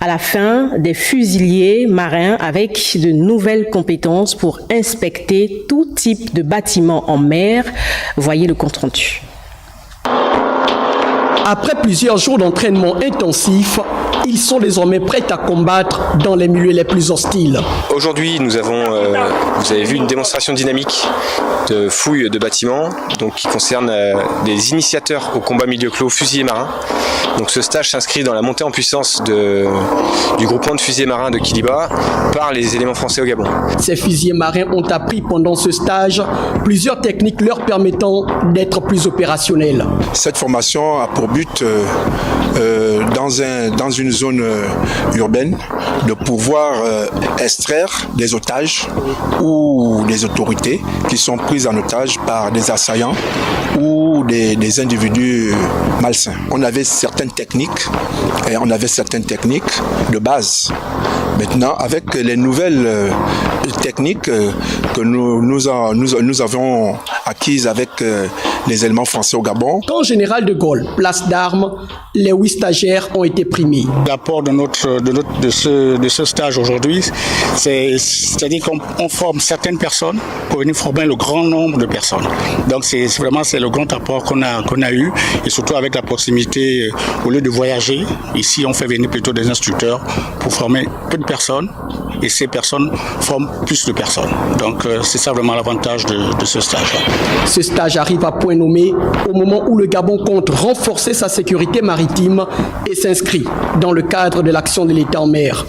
À la fin, des fusiliers marins avec de nouvelles compétences pour inspecter tout type de bâtiment en mer. Voyez le compte-rendu. Après plusieurs jours d'entraînement intensif, ils sont désormais prêts à combattre dans les milieux les plus hostiles. Aujourd'hui, nous avons, vous avez vu, une démonstration dynamique de fouilles de bâtiments, donc qui concerne des initiateurs au combat milieu clos fusiliers marins. Donc ce stage s'inscrit dans la montée en puissance du groupement de fusiliers marins de Kiliba par les éléments français au Gabon. Ces fusiliers marins ont appris pendant ce stage plusieurs techniques leur permettant d'être plus opérationnels. Cette formation a pour but, dans une zone urbaine, de pouvoir extraire des otages ou des autorités qui sont prises en otage par des assaillants ou des individus malsains. On avait certaines techniques de base. Maintenant, avec les nouvelles techniques que nous avons acquises avec les éléments français au Gabon. Camp général de Gaulle, place d'armes, les 8 stagiaires ont été primés. L'apport de ce stage aujourd'hui, c'est-à-dire qu'on forme certaines personnes pour venir former le grand nombre de personnes. Donc c'est le grand apport qu'on a eu, et surtout avec la proximité, au lieu de voyager, ici on fait venir plutôt des instructeurs pour former peu de personnes, et ces personnes forment plus de personnes. Donc c'est ça vraiment l'avantage de ce stage. Ce stage arrive à point nommé au moment où le Gabon compte renforcer sa sécurité maritime et s'inscrit dans le cadre de l'action de l'État en mer.